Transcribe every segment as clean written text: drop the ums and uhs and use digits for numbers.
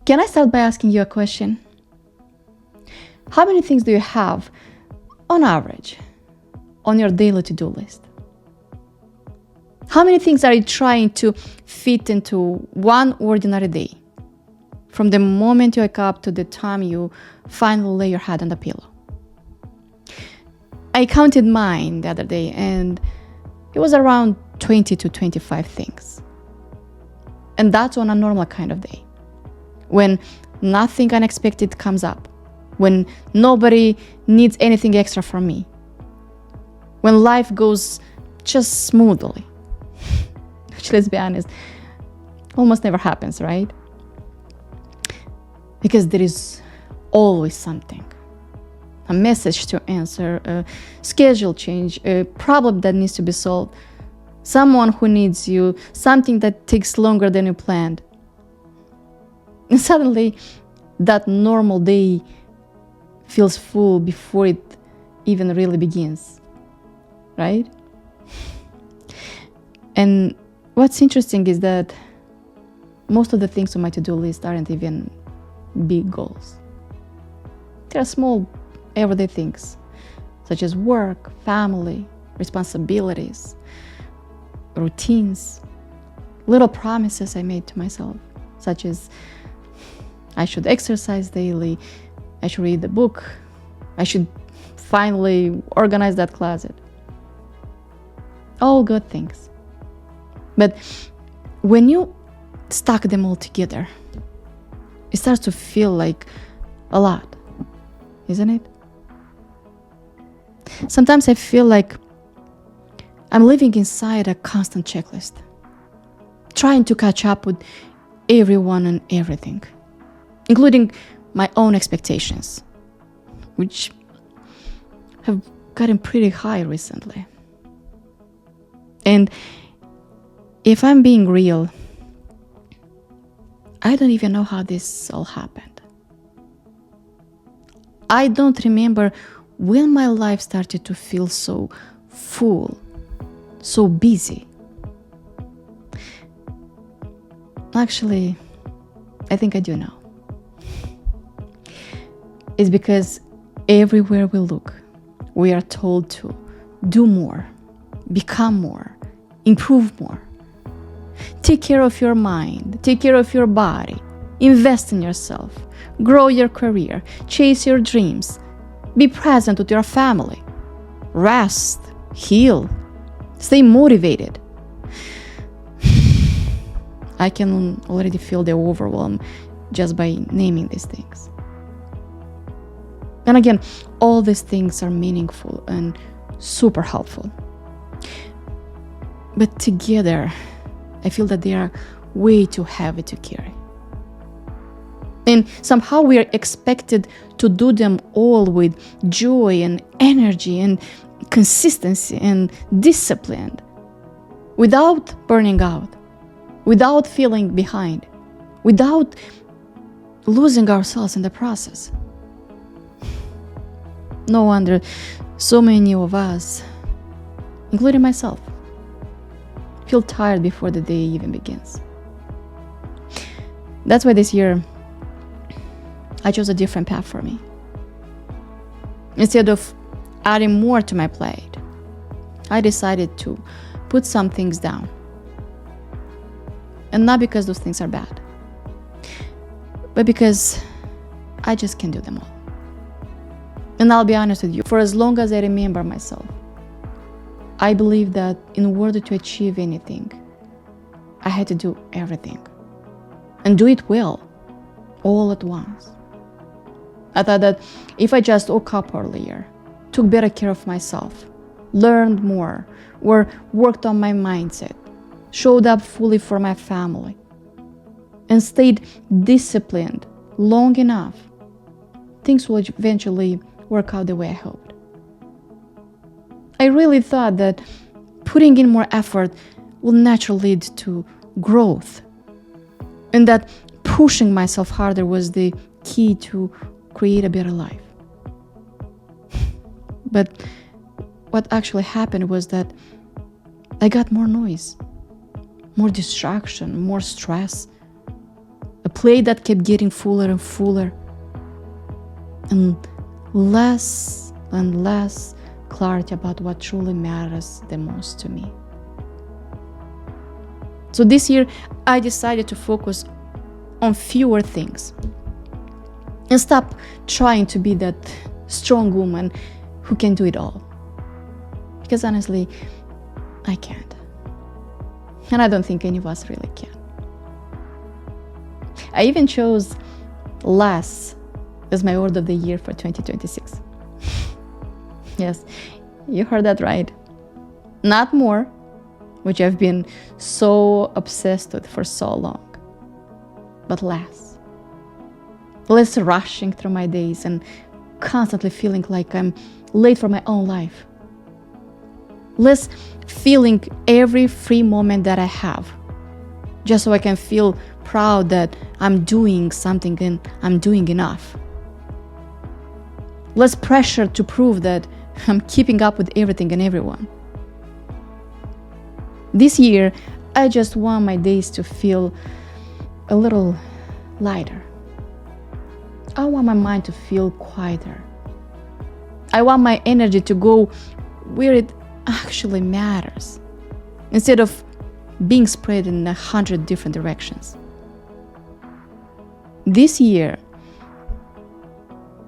Can I start by asking you a question? How many things do you have, on average, on your daily to-do list? How many things are you trying to fit into one ordinary day? From the moment you wake up to the time you finally lay your head on the pillow. I counted mine the other day, and it was around 20 to 25 things. And that's on a normal kind of day, when nothing unexpected comes up, when nobody needs anything extra from me, when life goes just smoothly. Which, let's be honest, almost never happens, right? Because there is always something. A message to answer, a schedule change, a problem that needs to be solved, someone who needs you, something that takes longer than you planned. And suddenly, that normal day feels full before it even really begins, right? And what's interesting is that most of the things on my to-do list aren't even big goals. They are small, everyday things, such as work, family, responsibilities, routines, little promises I made to myself, such as I should exercise daily, I should read the book, I should finally organize that closet. All good things. But when you stack them all together, it starts to feel like a lot, isn't it? Sometimes I feel like I'm living inside a constant checklist, trying to catch up with everyone and everything, including my own expectations, which have gotten pretty high recently. And if I'm being real, I don't even know how this all happened. I don't remember when my life started to feel so full, so busy. Actually, I think I do know. It's because everywhere we look, we are told to do more, become more, improve more. Take care of your mind, take care of your body, invest in yourself, grow your career, chase your dreams, be present with your family, rest, heal, stay motivated. I can already feel the overwhelm just by naming these things. And again, all these things are meaningful and super helpful. But together, I feel that they are way too heavy to carry. And somehow we are expected to do them all with joy and energy and consistency and discipline, without burning out, without feeling behind, without losing ourselves in the process. No wonder so many of us, including myself, feel tired before the day even begins. That's why this year I chose a different path for me. Instead of adding more to my plate, I decided to put some things down. And not because those things are bad, but because I just can't do them all. And I'll be honest with you, for as long as I remember myself, I believe that in order to achieve anything, I had to do everything and do it well, all at once. I thought that if I just woke up earlier, took better care of myself, learned more, or worked on my mindset, showed up fully for my family, and stayed disciplined long enough, things will eventually work out the way I hoped. I really thought that putting in more effort will naturally lead to growth, and that pushing myself harder was the key to create a better life. But what actually happened was that I got more noise, more distraction, more stress, a plate that kept getting fuller and fuller, and less clarity about what truly matters the most to me. So this year, I decided to focus on fewer things and stop trying to be that strong woman who can do it all. Because honestly, I can't. And I don't think any of us really can. I even chose less as my word of the year for 2026. Yes, you heard that right. Not more, which I've been so obsessed with for so long, but less. Less rushing through my days and constantly feeling like I'm late for my own life. Less feeling every free moment that I have, just so I can feel proud that I'm doing something and I'm doing enough. Less pressure to prove that I'm keeping up with everything and everyone. This year, I just want my days to feel a little lighter. I want my mind to feel quieter. I want my energy to go where it actually matters, instead of being spread in 100 different directions. This year,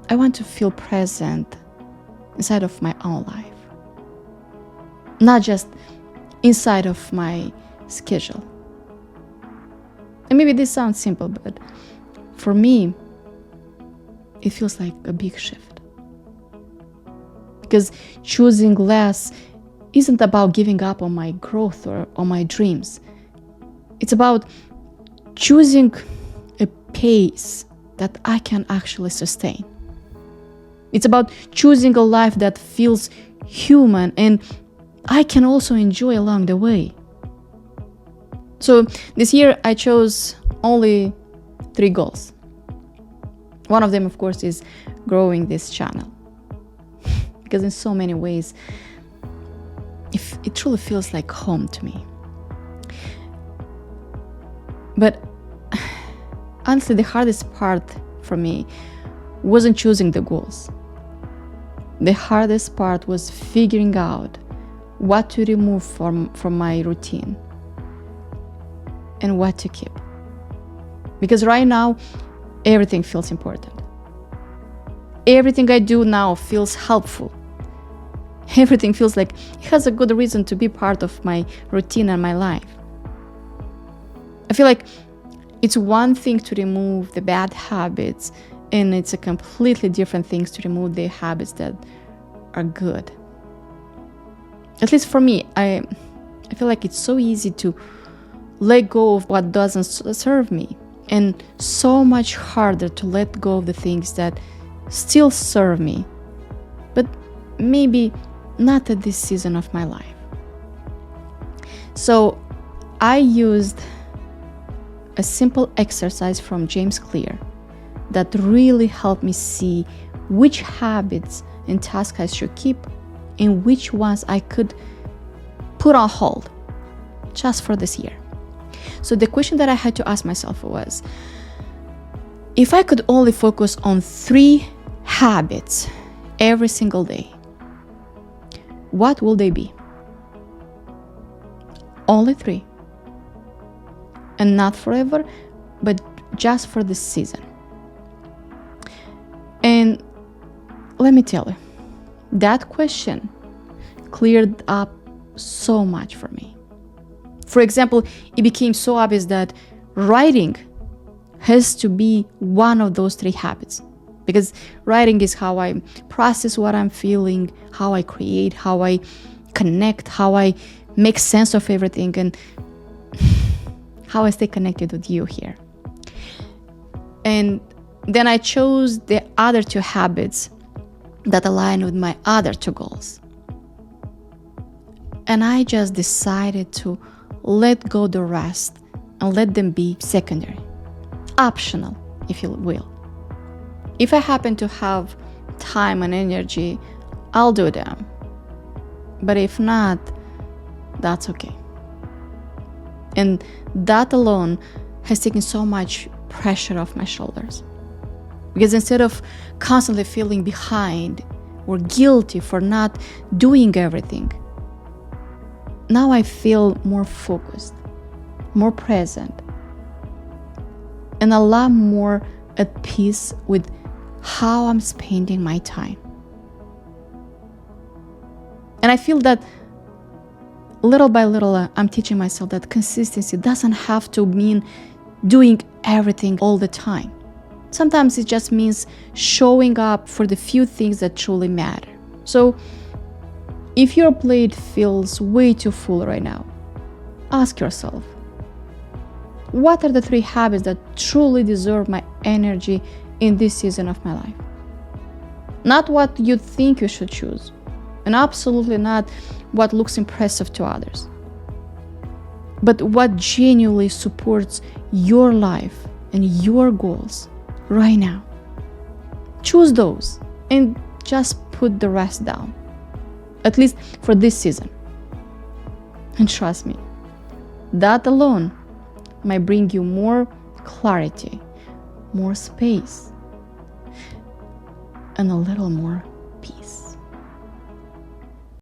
I want to feel present inside of my own life, not just inside of my schedule. And maybe this sounds simple, but for me, it feels like a big shift. Because choosing less isn't about giving up on my growth or on my dreams. It's about choosing a pace that I can actually sustain. It's about choosing a life that feels human and I can also enjoy along the way. So this year I chose only 3 goals. One of them, of course, is growing this channel. Because in so many ways, it truly feels like home to me. But honestly, the hardest part for me wasn't choosing the goals. The hardest part was figuring out what to remove from my routine and what to keep. Because right now, everything feels important. Everything I do now feels helpful. Everything feels like it has a good reason to be part of my routine and my life. I feel like it's one thing to remove the bad habits, and it's a completely different thing to remove the habits that are good. At least for me, I feel like it's so easy to let go of what doesn't serve me, and so much harder to let go of the things that still serve me, but maybe not at this season of my life. So I used a simple exercise from James Clear that really helped me see which habits and tasks I should keep and which ones I could put on hold just for this year. So the question that I had to ask myself was, if I could only focus on 3 habits every single day, what will they be? Only 3. And not forever, but just for this season. And let me tell you, that question cleared up so much for me. For example, it became so obvious that writing has to be one of those 3 habits. Because writing is how I process what I'm feeling, how I create, how I connect, how I make sense of everything, and how I stay connected with you here. And then I chose the other 2 habits that align with my other 2 goals. And I just decided to let go the rest and let them be secondary, optional, if you will. If I happen to have time and energy, I'll do them. But if not, that's okay. And that alone has taken so much pressure off my shoulders. Because instead of constantly feeling behind or guilty for not doing everything, now I feel more focused, more present, and a lot more at peace with how I'm spending my time. And I feel that little by little, I'm teaching myself that consistency doesn't have to mean doing everything all the time. Sometimes it just means showing up for the few things that truly matter. So if your plate feels way too full right now, ask yourself, what are the 3 habits that truly deserve my energy in this season of my life? Not what you think you should choose, and absolutely not what looks impressive to others, but what genuinely supports your life and your goals right now. Choose those and just put the rest down, at least for this season. And trust me, that alone might bring you more clarity, more space, and a little more peace.